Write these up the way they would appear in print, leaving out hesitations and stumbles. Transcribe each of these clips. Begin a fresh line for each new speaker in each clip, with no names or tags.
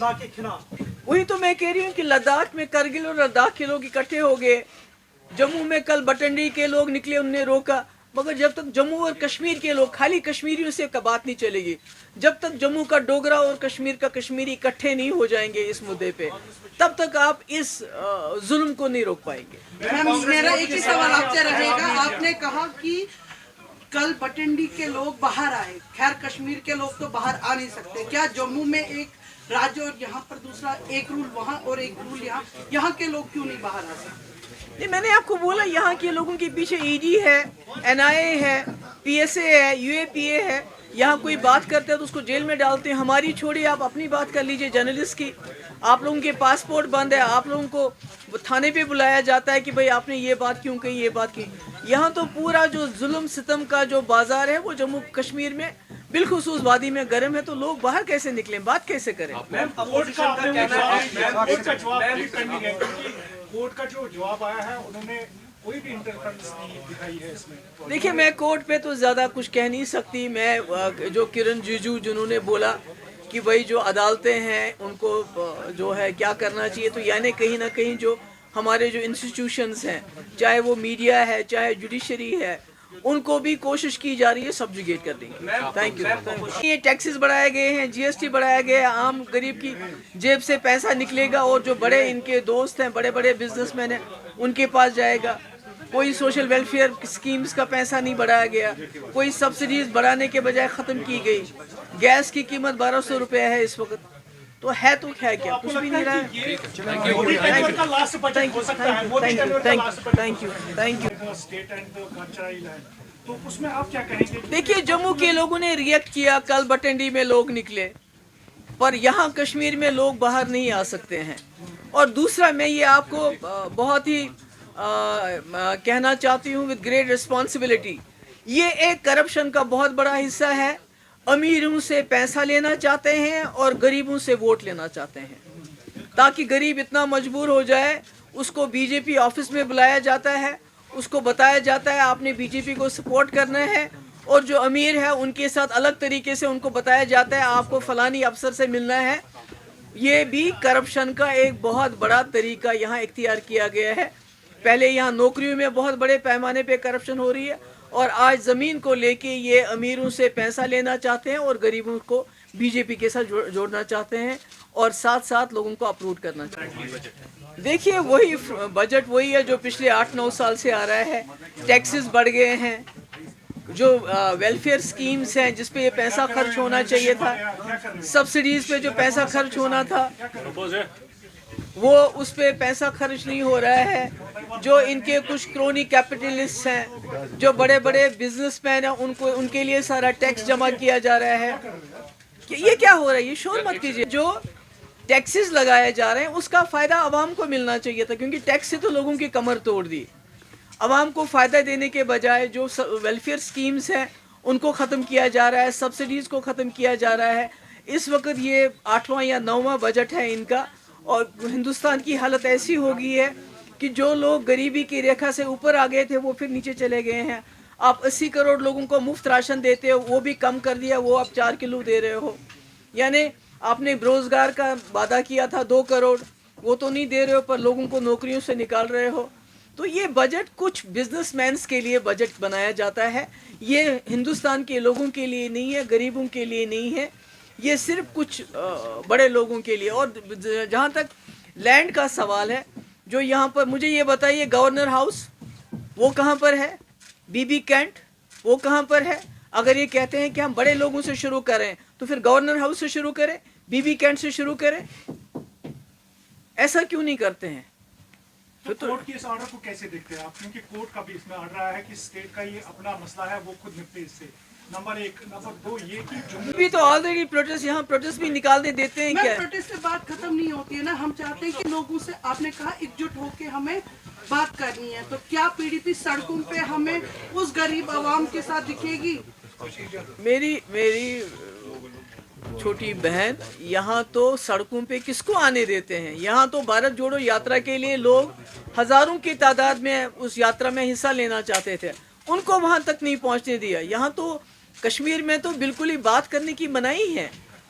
ला के खिलाफ।
वही तो मैं कह रही हूँ कि लद्दाख में करगिल और लद्दाख के लोग इकट्ठे हो गए, जम्मू में कल बटंडी के लोग निकले, उनने रोका, मगर जब तक जम्मू और कश्मीर के लोग, खाली कश्मीरियों से बात नहीं चलेगी, जब तक जम्मू का डोगरा और कश्मीर का कश्मीरी इकट्ठे नहीं हो जाएंगे इस मुद्दे पे, तब तक आप इस जुल्म को नहीं रोक पाएंगे।
मैम, मेरा एक ही सवाल आपसे रहेगा, आपने कहा कि कल बटंडी के लोग बाहर आए, खैर कश्मीर के लोग तो बाहर आ नहीं सकते, क्या जम्मू में एक राज्य और यहाँ पर दूसरा, एक रूल वहाँ और एक रूल यहाँ के लोग क्यों नहीं बाहर आ सकते?
नहीं, मैंने आपको बोला यहाँ के लोगों के पीछे ईडी है, एनआईए है, पीएसए है, यूएपीए है, यहाँ कोई बात करते हैं तो उसको जेल में डालते हैं। हमारी छोड़िए, आप अपनी बात कर लीजिए जर्नलिस्ट की, आप लोगों के पासपोर्ट बंद है, आप लोगों को थाने पे बुलाया जाता है कि भाई आपने ये बात क्यों कही, ये बात की। यहाँ तो पूरा जो जुल्म सितम का जो बाजार है वो जम्मू कश्मीर में बिलखुसूस वादी में गर्म है, तो लोग बाहर कैसे निकलें, बात कैसे करें?
कोर्ट का जो जवाब आया है, उन्होंने कोई भी इंटरफेरेंस नहीं दिखाई है इसमें।
देखिए, मैं कोर्ट पे तो ज़्यादा कुछ कह नहीं सकती। मैं जो किरण रिजिजू जिन्होंने बोला कि भाई जो अदालतें हैं उनको जो है क्या करना चाहिए, तो यानी कहीं ना कहीं जो हमारे जो इंस्टीट्यूशंस हैं, चाहे वो मीडिया है, चाहे जुडिशरी है, उनको भी कोशिश की जा रही है सब्जुगेट करने की। Thank you. ये टैक्सेस बढ़ाए गए हैं, जीएसटी बढ़ाया गया है, आम गरीब की जेब से पैसा निकलेगा और जो बड़े इनके दोस्त हैं, बड़े बड़े बिजनेसमैन हैं, उनके पास जाएगा। कोई सोशल वेलफेयर स्कीम्स का पैसा नहीं बढ़ाया गया, कोई सब्सिडीज बढ़ाने के बजाय ख़त्म की गई। गैस की कीमत 1200 रुपये है इस वक्त, तो है तो है क्या, कुछ भी नहीं रहा है। Thank you.
तो उसमें आप क्या कहेंगे?
देखिए, जम्मू के लोगों ने रिएक्ट किया, कल बटंडी में लोग निकले, पर यहाँ कश्मीर में लोग बाहर नहीं आ सकते हैं। और दूसरा, मैं ये आपको बहुत ही कहना चाहती हूँ विद ग्रेट रिस्पॉन्सिबिलिटी, ये एक करप्शन का बहुत बड़ा हिस्सा है। अमीरों से पैसा लेना चाहते हैं और गरीबों से वोट लेना चाहते हैं, ताकि गरीब इतना मजबूर हो जाए, उसको बीजेपी ऑफिस में बुलाया जाता है, उसको बताया जाता है आपने बीजेपी को सपोर्ट करना है, और जो अमीर है उनके साथ अलग तरीके से उनको बताया जाता है आपको फलानी अफसर से मिलना है। ये भी करप्शन का एक बहुत बड़ा तरीका यहाँ इख्तियार किया गया है। पहले यहाँ नौकरियों में बहुत बड़े पैमाने पे करप्शन हो रही है, और आज ज़मीन को लेके ये अमीरों से पैसा लेना चाहते हैं और गरीबों को बीजेपी के साथ जोड़ना चाहते हैं, और साथ साथ लोगों को अप्रूव करना चाहते हैं। देखिए, वही बजट वही है जो पिछले 8-9 साल से आ रहा है। टैक्सेस बढ़ गए हैं, जो वेलफेयर स्कीम्स हैं जिस पे ये पैसा खर्च होना चाहिए था, सब्सिडीज़ पे जो पैसा खर्च होना था, वो उस पे पैसा खर्च नहीं हो रहा है। जो इनके कुछ क्रोनी कैपिटलिस्ट हैं, जो बड़े बड़े बिजनेसमैन हैं, उनके लिए सारा टैक्स जमा किया जा रहा है। कि ये क्या हो रहा है, ये शोर मत कीजिए। जो टैक्सेस लगाए जा रहे हैं उसका फ़ायदा आवाम को मिलना चाहिए था, क्योंकि टैक्स से तो लोगों की कमर तोड़ दी। आवाम को फ़ायदा देने के बजाय जो वेलफेयर स्कीम्स हैं उनको ख़त्म किया जा रहा है, सब्सिडीज़ को ख़त्म किया जा रहा है। इस वक्त ये 8वां या 9वां बजट है इनका, और हिंदुस्तान की हालत ऐसी हो गई है कि जो लोग गरीबी की रेखा से ऊपर आ गए थे वो फिर नीचे चले गए हैं। आप 80 करोड़ लोगों को मुफ्त राशन देते हो, वो भी कम कर दिया, वो आप 4 किलो दे रहे हो। यानी आपने रोज़गार का वादा किया था 2 करोड़, वो तो नहीं दे रहे हो, पर लोगों को नौकरियों से निकाल रहे हो। तो ये बजट कुछ बिजनेसमैन्स के लिए बजट बनाया जाता है, ये हिंदुस्तान के लोगों के लिए नहीं है, गरीबों के लिए नहीं है, ये सिर्फ कुछ बड़े लोगों के लिए। और जहाँ तक लैंड का सवाल है, जो यहाँ पर मुझे ये बताइए, गवर्नर हाउस वो कहाँ पर है, बीबी कैंट वो कहाँ पर है? अगर ये कहते हैं कि हम बड़े लोगों से शुरू करें, तो फिर गवर्नर हाउस से शुरू करें, बीबी कैंट से शुरू करें। ऐसा क्यों नहीं करते हैं?
तो कोर्ट की इस ऑर्डर को कैसे देखते हैं आप? क्योंकि कोर्ट का भी इसमें ऑर्डर आया है कि स्टेट का ये अपना मसला है, वो खुद निपटे इससे। नंबर 1, नंबर 2 ये कि
भी तो ऑलरेडी प्रोटेस्ट, यहाँ प्रोटेस्ट भी निकालने देते हैं क्या?
प्रोटेस्ट से बात खत्म नहीं होती है ना, हम चाहते हैं कि लोगों से, आपने कहा एकजुट होके हमें बात करनी है, तो क्या पीडीपी सड़कों पे हमें उस गरीब आवाम के साथ दिखेगी?
मेरी छोटी बहन, यहाँ तो सड़कों पे किसको आने देते हैं? यहाँ तो भारत जोड़ो यात्रा के लिए लोग हजारों की तादाद में उस यात्रा में हिस्सा लेना चाहते थे, उनको वहाँ तक नहीं पहुँचने दिया। यहाँ तो कश्मीर में तो बिल्कुल ही बात करने की मनाही है।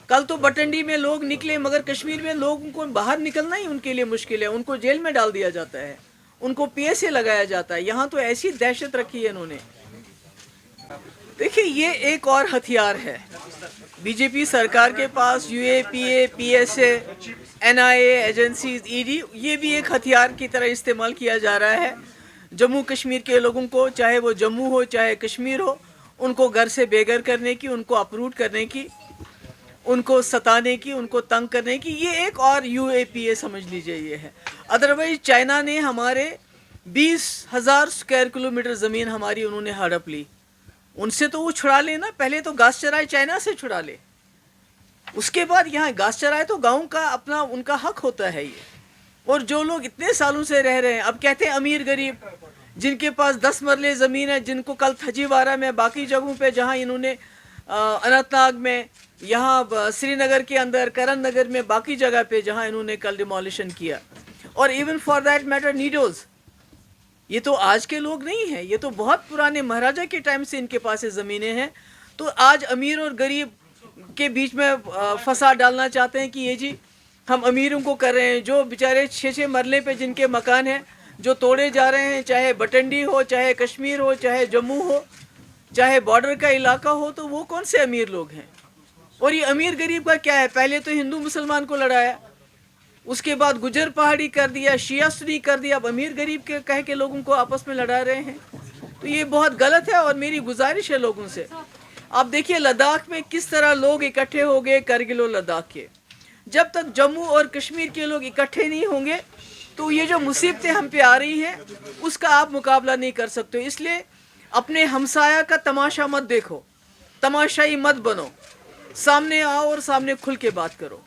कल तो बटंडी में लोग निकले, मगर कश्मीर में लोगों को बाहर निकलना ही उनके लिए मुश्किल है। उनको जेल में डाल दिया जाता है, उनको PSA लगाया जाता है। यहाँ तो ऐसी दहशत रखी है इन्होंने। देखिए, ये एक और हथियार है बीजेपी सरकार के पास। UAPA, PSA, NIA agencies, ED, ये भी एक हथियार की तरह इस्तेमाल किया जा रहा है। जम्मू कश्मीर के लोगों को, चाहे वो जम्मू हो चाहे कश्मीर हो, उनको घर से बेघर करने की, उनको अपरूट करने की, उनको सताने की, उनको तंग करने की, ये एक और UAPA समझ लीजिए ये है। अदरवाइज चाइना ने हमारे 20,000 स्क्वायर किलोमीटर ज़मीन हमारी उन्होंने हड़प ली। उनसे तो वो छुड़ा ले ना, पहले तो घास चराए चाइना से छुड़ा ले, उसके बाद यहाँ घास चराए तो गाँव का अपना उनका हक होता है ये। और जो लोग इतने सालों से रह रहे हैं, अब कहते हैं अमीर गरीब, जिनके पास 10 मरले ज़मीन है, जिनको कल थजीवारा में, बाकी जगहों पे जहाँ इन्होंने अनंतनाग में, यहाँ श्रीनगर के अंदर, करण नगर में, बाकी जगह पे जहाँ इन्होंने कल डिमोलिशन किया, और इवन फॉर दैट मैटर नीडोज, ये तो आज के लोग नहीं हैं, ये तो बहुत पुराने महाराजा के टाइम से इनके पास ये ज़मीनें हैं। तो आज अमीर और गरीब के बीच में फसाद डालना चाहते हैं कि ये जी हम अमीरों को कर रहे हैं, जो बेचारे 6-6 मरले पे जिनके मकान हैं जो तोड़े जा रहे हैं, चाहे बटंडी हो, चाहे कश्मीर हो, चाहे जम्मू हो, चाहे बॉर्डर का इलाका हो, तो वो कौन से अमीर लोग हैं? और ये अमीर गरीब का क्या है? पहले तो हिंदू मुसलमान को लड़ाया, उसके बाद गुजर पहाड़ी कर दिया, शिया सुन्नी कर दिया, अब अमीर गरीब के कह के लोगों को आपस में लड़ा रहे हैं। तो ये बहुत गलत है। और मेरी गुजारिश है लोगों से, आप देखिए लद्दाख में किस तरह लोग इकट्ठे हो गए, करगिल और लद्दाख के। जब तक जम्मू और कश्मीर के लोग इकट्ठे नहीं होंगे तो ये जो मुसीबतें हम पे आ रही हैं उसका आप मुकाबला नहीं कर सकते। इसलिए अपने हमसाया का तमाशा मत देखो, तमाशाई मत बनो, सामने आओ और सामने खुल के बात करो।